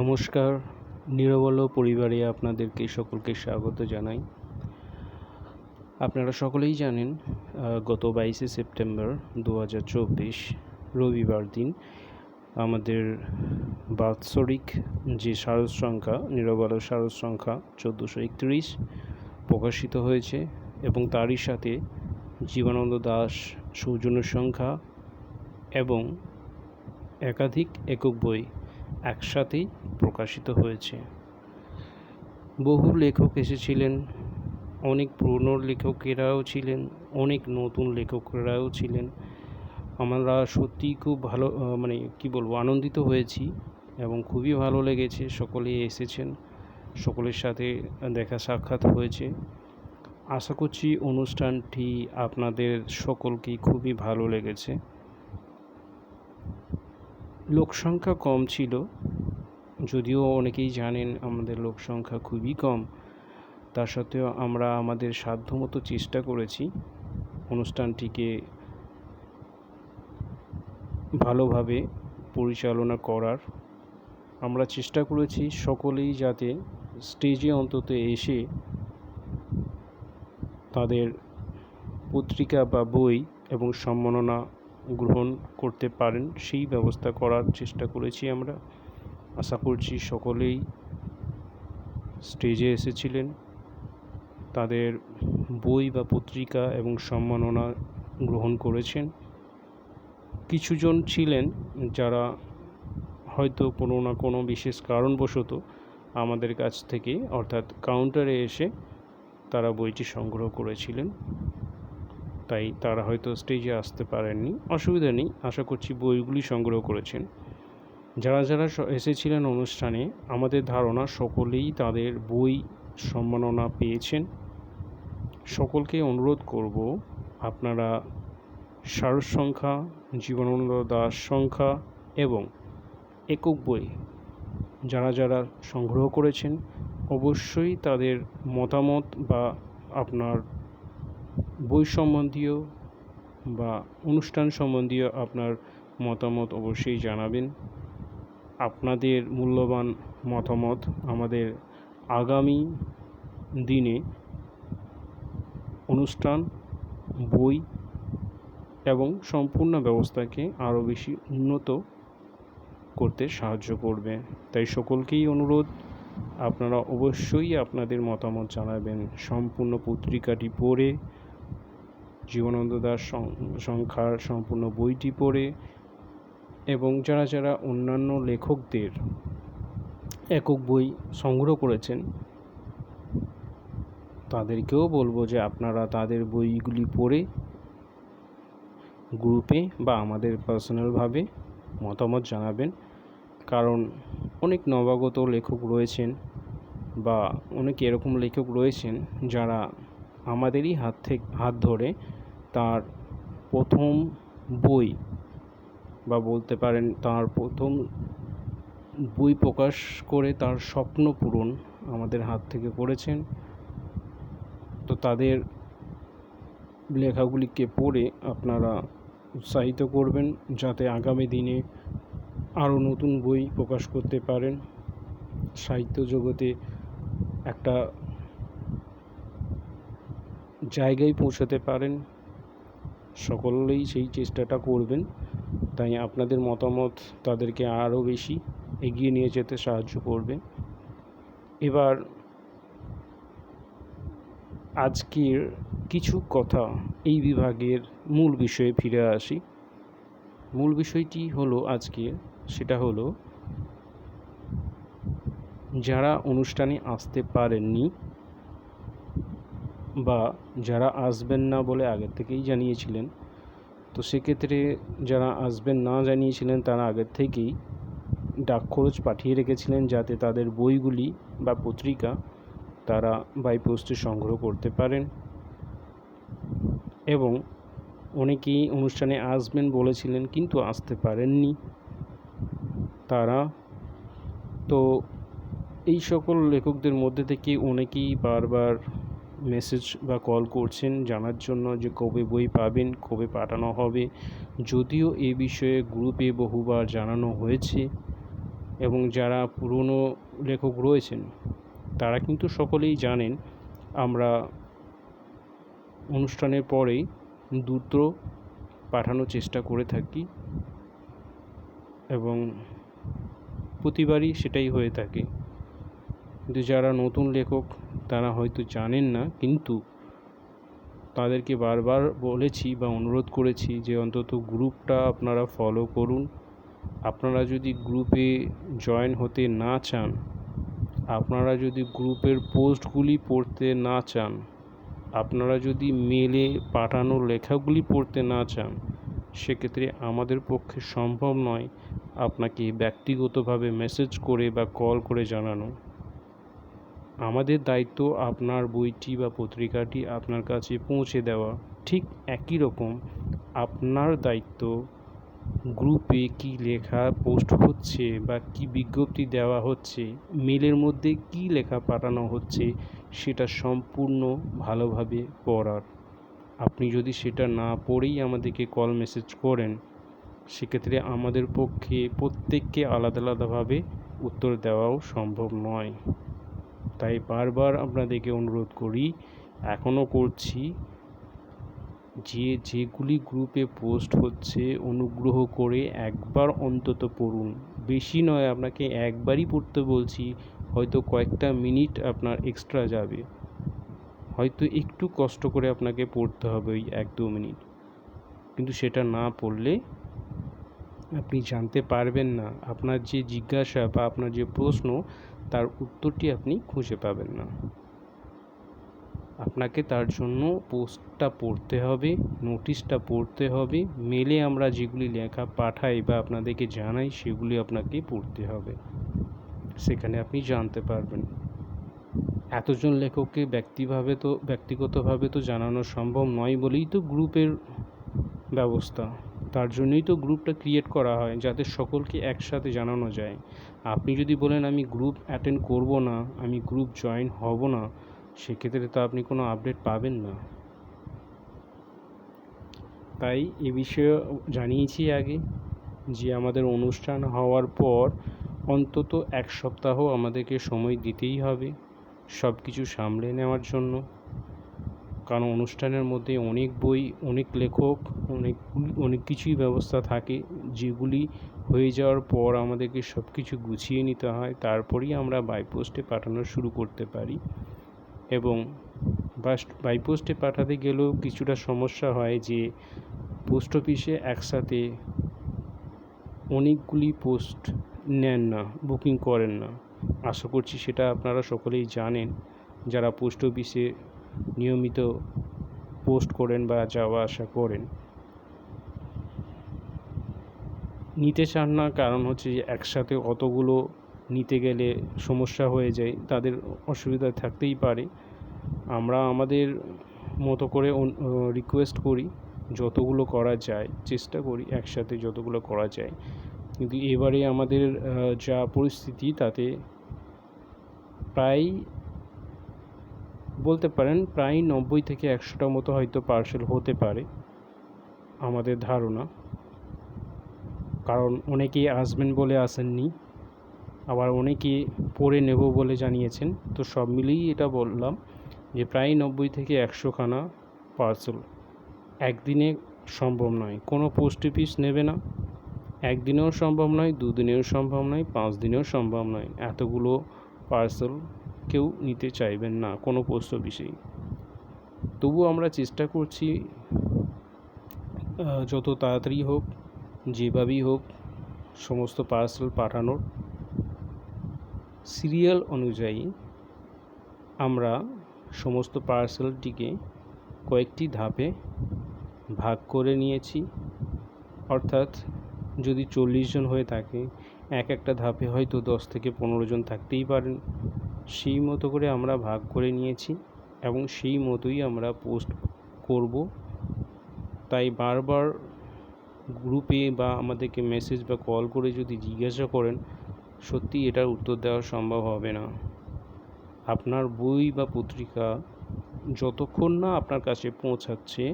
নমস্কার, নিরবল পরিবারে আপনাদেরকে সকলকে স্বাগত জানাই। আপনারা সকলেই জানেন গত 22শে সেপ্টেম্বর 2024 রবিবার দিন আমাদের বাৎসরিক যে শারদ সংখ্যা নিরবল শারদ সংখ্যা 1431 প্রকাশিত হয়েছে এবং তারই সাথে জীবনানন্দ দাশ সৌজন্য সংখ্যা এবং একাধিক একক বই একসাথেই প্রকাশিত হয়েছে। বহু লেখক এসেছিলেন, অনেক পুরনো লেখকেরাও ছিলেন, অনেক নতুন লেখকেরাও ছিলেন। আমরা সত্যিই খুব ভালো আনন্দিত হয়েছি এবং খুবই ভালো লেগেছে। সকলেই এসেছেন, সকলের সাথে দেখা সাক্ষাৎ হয়েছে। আশা করছি অনুষ্ঠানটি আপনাদের সকলকেই খুবই ভালো লেগেছে। লোকসংখ্যা কম ছিল, যদিও অনেকেই জানেন আমাদের লোকসংখ্যা খুবই কম। তা সত্ত্বেও আমরা আমাদের সাধ্যমতো চেষ্টা করেছি অনুষ্ঠানটিকে ভালোভাবে পরিচালনা করার। আমরা চেষ্টা করেছি সকলেই যাতে স্টেজে অন্তত এসে তাদের পত্রিকা বা বই এবং সম্মাননা গ্রহণ করতে পারেন, সেই ব্যবস্থা করার চেষ্টা করেছি আমরা। আশা করছি সকলেই স্টেজে এসেছিলেন, তাদের বই বা পত্রিকা এবং সম্মাননা গ্রহণ করেছেন। কিছুজন ছিলেন যারা হয়তো কোনো না কোনো বিশেষ কারণবশত আমাদের কাছ থেকে অর্থাৎ কাউন্টারে এসে তারা বইটি সংগ্রহ করেছিলেন, তাই তারা হয়তো স্টেজে আসতে পারেননি। অসুবিধা নেই, আশা করছি বইগুলি সংগ্রহ করেছেন। যারা যারা এসেছিলেন অনুষ্ঠানে, আমাদের ধারণা সকলেই তাদের বই সম্মাননা পেয়েছেন। সকলকে অনুরোধ করব, আপনারা শারদ সংখ্যা, জীবনানন্দ দাশ সংখ্যা এবং একক বই যারা যারা সংগ্রহ করেছেন, অবশ্যই তাদের মতামত বা আপনার বই সম্বন্ধীয় বা অনুষ্ঠান সম্বন্ধীয় আপনার মতামত অবশ্যই জানাবেন। আপনাদের মূল্যবান মতামত আমাদের আগামী দিনে অনুষ্ঠান, বই এবং সম্পূর্ণ ব্যবস্থাকে আরও বেশি উন্নত করতে সাহায্য করবে। তাই সকলকেই অনুরোধ, আপনারা অবশ্যই আপনাদের মতামত জানাবেন। সম্পূর্ণ পত্রিকাটি পড়ে, জীবনানন্দ দাশ সংখ্যার সম্পূর্ণ বইটি পড়ে এবং যারা যারা অন্যান্য লেখকদের একক বই সংগ্রহ করেছেন তাদেরকেও বলবো যে আপনারা তাদের বইগুলি পড়ে গ্রুপে বা আমাদের পার্সোনালভাবে মতামত জানাবেন। কারণ অনেক নবাগত লেখক রয়েছেন বা অনেক এরকম লেখক রয়েছেন যারা আমাদেরই হাত ধরে তার প্রথম বই বা বলতে পারেন তার প্রথম বই প্রকাশ করে তার স্বপ্ন পূরণ আমাদের হাত থেকে করেছেন। তো তাদের লেখাগুলিকে পড়ে আপনারা উৎসাহিত করবেন যাতে আগামী দিনে আরও নতুন বই প্রকাশ করতে পারেন, সাহিত্য জগতে একটা জায়গায় পৌঁছাতে পারেন। সকলেই সেই চেষ্টাটা করবেন। তাই আপনাদের মতামত তাদেরকে আরও বেশি এগিয়ে নিয়ে যেতে সাহায্য করবে। এবার আজকের কিছু কথা এই বিভাগের মূল বিষয়ে ফিরে আসি। মূল বিষয়টি হলো সেটা হলো যারা অনুষ্ঠানে আসতে পারেননি বা যারা আসবেন না বলে আগের থেকেই জানিয়েছিলেন, তো সেক্ষেত্রে যারা আসবেন না জানিয়েছিলেন তারা আগের থেকেই ডাক খরচ পাঠিয়ে রেখেছিলেন যাতে তাদের বইগুলি বা পত্রিকা তারা বাই পোস্টে সংগ্রহ করতে পারেন। এবং অনেকেই অনুষ্ঠানে আসবেন বলেছিলেন কিন্তু আসতে পারেননি। তারা তো এই সকল লেখকদের মধ্যে থেকে অনেকেই বারবার মেসেজ বা কল করছেন জানার জন্য যে কবে বই পাবেন, কবে পাঠানো হবে। যদিও এ বিষয়ে গ্রুপে বহুবার জানানো হয়েছে, এবং যারা পুরনো লেখক রয়েছেন তারা কিন্তু সকলেই জানেন আমরা অনুষ্ঠানের পরেই দ্রুত পাঠানোর চেষ্টা করে থাকি এবং প্রতিবারই সেটাই হয়ে থাকে। কিন্তু যারা নতুন লেখক তারা হয়তো জানেন না, কিন্তু তাদেরকে বারবার বলেছি বা অনুরোধ করেছি যে অন্তত গ্রুপটা আপনারা ফলো করুন। আপনারা যদি গ্রুপে জয়েন হতে না চান, আপনারা যদি গ্রুপের পোস্টগুলি পড়তে না চান, আপনারা যদি মেলে পাঠানো লেখাগুলি পড়তে না চান, সেক্ষেত্রে আমাদের পক্ষে সম্ভব নয় আপনাকে ব্যক্তিগতভাবে মেসেজ করে বা কল করে জানানো। আমাদের দায়িত্ব আপনার বইটি বা পত্রিকাটি আপনার কাছে পৌঁছে দেওয়া। ঠিক একই রকম আপনার দায়িত্ব গ্রুপে কি লেখা পোস্ট হচ্ছে বা কি বিজ্ঞপ্তি দেওয়া হচ্ছে, মেলের মধ্যে কি লেখা পাঠানো হচ্ছে সেটা সম্পূর্ণ ভালোভাবে পড়ার। আপনি যদি সেটা না পড়েই আমাদেরকে কল মেসেজ করেন, সেক্ষেত্রে আমাদের পক্ষে প্রত্যেককে আলাদা আলাদাভাবে উত্তর দেওয়াও সম্ভব নয়। তাই বারবার আপনাদেরকে অনুরোধ করি, এখনও করছি, যেগুলি গ্রুপে পোস্ট হচ্ছে অনুগ্রহ করে একবার অন্তত পড়ুন। বেশি নয়, আপনাকে একবারই পড়তে বলছি, হয়তো কয়েকটা মিনিট আপনার এক্সট্রা যাবে, হয়তো একটু কষ্ট করে আপনাকে পড়তে হবে ওই 1-2 মিনিট, কিন্তু সেটা না পড়লে আপনি জানতে পারবেন না, আপনার যে জিজ্ঞাসা বা আপনার যে প্রশ্ন তার উত্তরটি আপনি খুঁজে পাবেন না। আপনাকে তার জন্য পোস্টটা পড়তে হবে, নোটিশটা পড়তে হবে, মেলে আমরা যেগুলি লেখা পাঠাই বা আপনাদেরকে জানাই সেগুলি আপনাকে পড়তে হবে, সেখানে আপনি জানতে পারবেন। এতজন লেখককে ব্যক্তিগতভাবে তো জানানো সম্ভব নয় বলেই তো গ্রুপের ব্যবস্থা, তার জন্যই তো গ্রুপটা ক্রিয়েট করা হয়, যাতে সকলকে একসাথে জানানো যায়। আপনি যদি বলেন আমি গ্রুপ অ্যাটেন্ড করব না, আমি গ্রুপ জয়েন হব না, সেক্ষেত্রে তো আপনি কোনো আপডেট পাবেন না। তাই এ বিষয়ে জানিয়েছি আগে যে আমাদের অনুষ্ঠান হওয়ার পর অন্তত 1 সপ্তাহ আমাদেরকে সময় দিতেই হবে সব কিছু সামলে নেওয়ার জন্য, কারণ অনুষ্ঠানের মধ্যে অনেক বই, অনেক লেখক, অনেক কিছুই ব্যবস্থা থাকে, যেগুলি হয়ে যাওয়ার পর আমাদেরকে সব কিছু গুছিয়ে নিতে হয়, তারপরেই আমরা বাই পোস্টে পাঠানো শুরু করতে পারি। এবং বাই পোস্টে পাঠাতে গেলেও কিছুটা সমস্যা হয় যে পোস্ট অফিসে একসাথে অনেকগুলি পোস্ট নেন না, বুকিং করেন না। আশা করছি সেটা আপনারা সকলেই জানেন, যারা পোস্ট অফিসে নিয়মিত পোস্ট করেন বা যাওয়া আসা করেন। নিতে চান না, কারণ হচ্ছে যে একসাথে অতগুলো নিতে গেলে সমস্যা হয়ে যায়, তাদের অসুবিধা থাকতেই পারে। আমরা আমাদের মতো করে রিকোয়েস্ট করি, যতগুলো করা যায় চেষ্টা করি একসাথে যতগুলো করা যায়, কিন্তু এবারে আমাদের যা পরিস্থিতি তাতে প্রায় বলতে পারেন প্রায় 90 থেকে 100টা মতো হয়তো পার্সেল হতে পারে আমাদের ধারণা, কারণ অনেকেই আসবেন বলে আসেননি, আবার অনেকে পড়ে নেব বলে জানিয়েছেন। তো সব মিলিয়েই এটা বললাম যে প্রায় 90 থেকে 100খানা পার্সেল একদিনে সম্ভব নয়, কোনো পোস্ট অফিস নেবে না, একদিনেও সম্ভব নয়, 2 দিনেও সম্ভব নয়, 5 দিনেও সম্ভব নয়, এতগুলো পার্সেল কেউ নিতে চাইবেন না কোনো পোস্ট অফিসেই। তবু আমরা চেষ্টা করছি যত তাড়াতাড়ি হোক, যেভাবেই হোক, সমস্ত পার্সেল পাঠানোর। সিরিয়াল অনুযায়ী আমরা সমস্ত পার্সেলটিকে কয়েকটি ধাপে ভাগ করে নিয়েছি, অর্থাৎ যদি 40 জন হয়ে থাকে, একটা ধাপে হয়তো 10 থেকে 15 জন থাকতেই পারেন, সেই মতো করে আমরা ভাগ করে নিয়েছি এবং সেই মতোই আমরা পোস্ট করব। তাই বারবার গ্রুপে বা আমাদেরকে মেসেজ বা কল করে যদি জিজ্ঞাসা করেন, সত্যি এটার উত্তর দেওয়া সম্ভব হবে না। আপনার বই বা পত্রিকা যতক্ষণ না আপনার কাছে পৌঁছাচ্ছে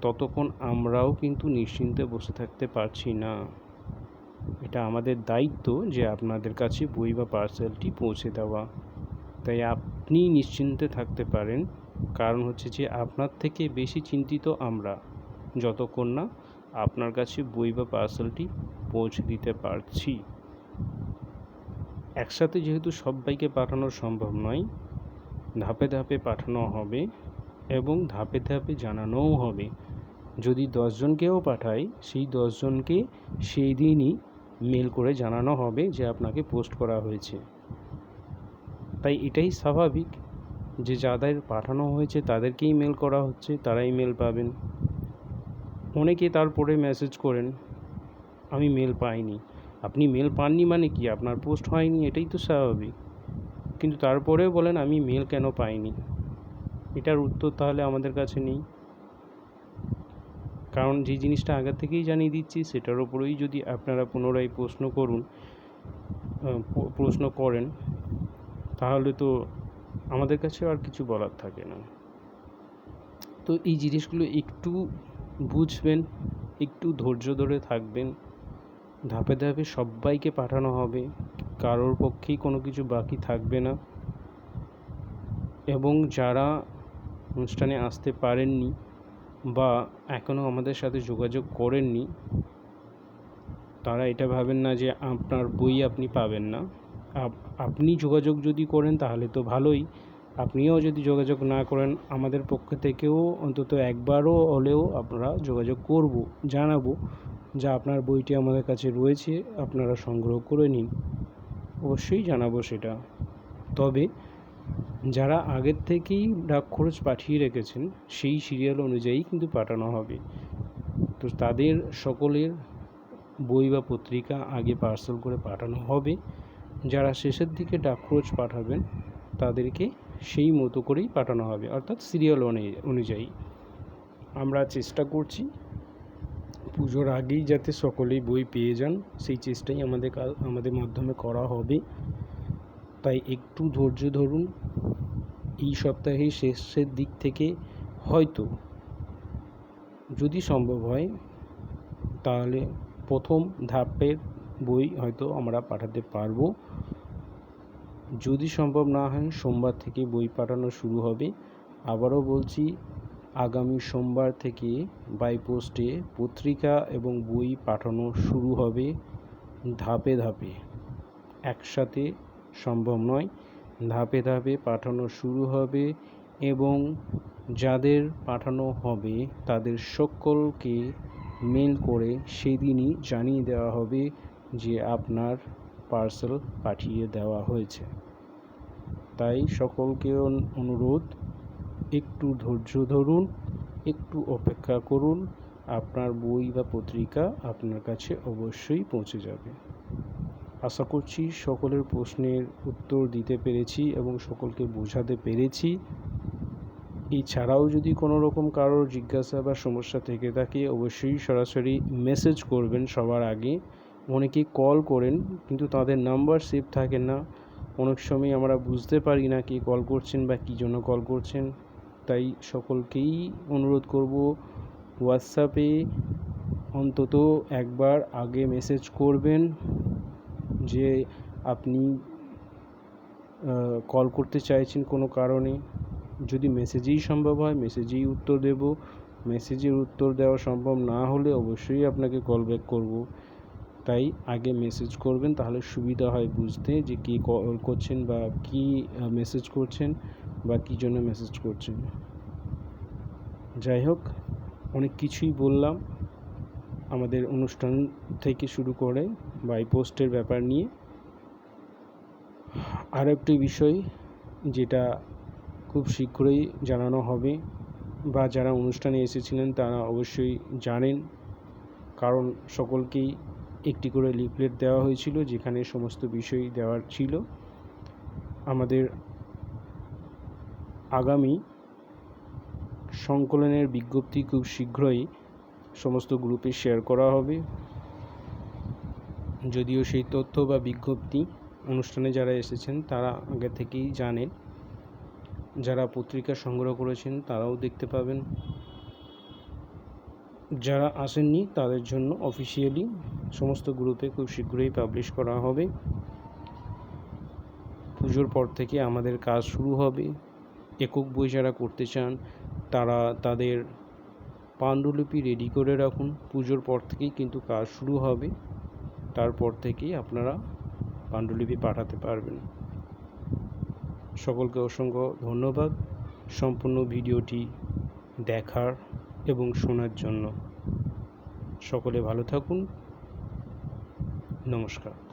ততক্ষণ আমরাও কিন্তু নিশ্চিন্তে বসে থাকতে পারছি না। এটা আমাদের দায়িত্ব যে আপনাদের কাছে বই বা পার্সেলটি পৌঁছে দেওয়া। তাই আপনি নিশ্চিন্তে থাকতে পারেন, কারণ হচ্ছে যে আপনার থেকে বেশি চিন্তিত আমরা, যতক্ষণ না আপনার কাছে বই বা পার্সেলটি পৌঁছে দিতে পারছি। একসাথে যেহেতু সবাইকে পাঠানো সম্ভব নয়, ধাপে ধাপে পাঠানো হবে এবং ধাপে ধাপে জানানোও হবে। যদি 10 জনকেও পাঠাই, সেই 10 জনকে সেই দিনই মেল করে জানানো হবে যে আপনাকে পোস্ট করা হয়েছে। তাই এটাই স্বাভাবিক যে যাদের পাঠানো হয়েছে তাদেরকেই মেল করা হচ্ছে, তারাই মেল পাবেন। অনেকে তারপরে মেসেজ করেন আমি মেল পাইনি। আপনি মেল পাননি মানে কি? আপনার পোস্ট হয়নি, এটাই তো স্বাভাবিক। কিন্তু তারপরেও বলেন আমি মেল কেন পাইনি? এটার উত্তর তাহলে আমাদের কাছে নেই। কারণ যে জিনিসটা আগে থেকেই জানিয়ে দিচ্ছি সেটার ওপরেই যদি আপনারা পুনরায় প্রশ্ন করেন, তাহলে তো আমাদের কাছে আর কিছু বলার থাকে না। তো এই জিনিসগুলো একটু বুঝবেন, একটু ধৈর্য ধরে থাকবেন। ধাপে ধাপে সবাইকে পাঠানো হবে, কারোর পক্ষেই কোনো কিছু বাকি থাকবে না। এবং যারা অনুষ্ঠানে আসতে পারেননি বা এখনও আমাদের সাথে যোগাযোগ করেননি, তারা এটা ভাবেন না যে আপনার বই আপনি পাবেন না। আপনি যোগাযোগ যদি করেন তাহলে তো ভালোই। আপনিও যদি যোগাযোগ না করেন, আমাদের পক্ষ থেকেও অন্তত একবারও হলেও আমরা যোগাযোগ করব, জানাবো যে আপনার বইটি আমাদের কাছে রয়েছে, আপনারা সংগ্রহ করে নিন। অবশ্যই জানাবো সেটা। তবে যারা আগের থেকেই ডাক খরচ পাঠিয়ে রেখেছেন সেই সিরিয়াল অনুযায়ী কিন্তু পাঠানো হবে। তো তাদের সকলের বই বা পত্রিকা আগে পার্সেল করে পাঠানো হবে। যারা শেষের দিকে ডাক খরচ পাঠাবেন তাদেরকে সেই মতো করেই পাঠানো হবে, অর্থাৎ সিরিয়াল অনুযায়ী। আমরা চেষ্টা করছি পুজোর আগেই যাতে সকলেই বই পেয়ে যান, সেই চেষ্টাই আমাদের মাধ্যমে করা হবে। তাই একটু ধৈর্য ধরুন। এই সপ্তাহের শেষের দিক থেকে হয়তো, যদি সম্ভব হয়, তাহলে প্রথম ধাপের বই হয়তো আমরা পাঠাতে পারবো। যদি সম্ভব না হয়, সোমবার থেকে বই পাঠানো শুরু হবে। আবারও বলছি, আগামী সোমবার থেকে বাই পোস্টে পত্রিকা এবং বই পাঠানো শুরু হবে ধাপে ধাপে। একসাথে সম্ভব নয়, ধাপে ধাপে পাঠানো শুরু হবে এবং যাদের পাঠানো হবে তাদের সকলকে মেল করে সেদিনই জানিয়ে দেওয়া হবে যে আপনার পার্সেল পাঠিয়ে দেওয়া হয়েছে। তাই সকলকে অনুরোধ, একটু ধৈর্য ধরুন, একটু অপেক্ষা করুন। আপনার বই বা পত্রিকা আপনার কাছে অবশ্যই পৌঁছে যাবে। আশা করছি সকলের প্রশ্নের উত্তর দিতে পেরেছি এবং সকলকে বোঝাতে পেরেছি। এছাড়াও যদি কোনো রকম কারোর জিজ্ঞাসা বা সমস্যা থেকে থাকে, অবশ্যই সরাসরি মেসেজ করবেন সবার আগে। অনেকেই কল করেন কিন্তু তাদের নাম্বার সেভ থাকে না। অনেক সময় আমরা বুঝতে পারি না কে কল করছেন বা কী জন্য কল করছেন। তাই সকলকেই অনুরোধ করব, হোয়াটসঅ্যাপে অন্তত একবার আগে মেসেজ করবেন যে আপনি কল করতে চাইছেন কোনো কারণে। যদি মেসেজেই সম্ভব হয় মেসেজেই উত্তর দেব, মেসেজের উত্তর দেওয়া সম্ভব না হলে অবশ্যই আপনাকে কল ব্যাক করব। তাই আগে মেসেজ করবেন, তাহলে সুবিধা হয় বুঝতে যে কী কল করছেন বা কী মেসেজ করছেন বা কী জন্য মেসেজ করছেন। যাই হোক, অনেক কিছুই বললাম আমাদের অনুষ্ঠান থেকে শুরু করে বাই পোস্টের ব্যাপার নিয়ে। আর একটি বিষয় যেটা খুব শীঘ্রই জানানো হবে, বা যারা অনুষ্ঠানে এসেছিলেন তারা অবশ্যই জানেন, কারণ সকলকেই একটি করে লিফলেট দেওয়া হয়েছিল যেখানে সমস্ত বিষয় দেওয়ার ছিল। আমাদের আগামী সংকলনের বিজ্ঞপ্তি খুব শীঘ্রই সমস্ত গ্রুপে শেয়ার করা হবে। যদিও সেই তথ্য বা বিজ্ঞপ্তি অনুষ্ঠানে যারা এসেছেন তারা আগে থেকেই জানেন, যারা পত্রিকা সংগ্রহ করেছেন তারাও দেখতে পাবেন, যারা আসেননি তাদের জন্য অফিসিয়ালি সমস্ত গ্রুপে খুব শীঘ্রই পাবলিশ করা হবে। পুজোর পর থেকে আমাদের কাজ শুরু হবে। একক বই যারা করতে চান তারা তাদের পাণ্ডুলিপি রেডি করে রাখুন। পুজোর পর থেকেই কিন্তু কাজ শুরু হবে, তারপর থেকেই আপনারা পাণ্ডুলিপি পাঠাতে পারবেন। সকলকে অসংখ্য ধন্যবাদ সম্পূর্ণ ভিডিওটি দেখার এবং শোনার জন্য। সকলে ভালো থাকুন। নমস্কার।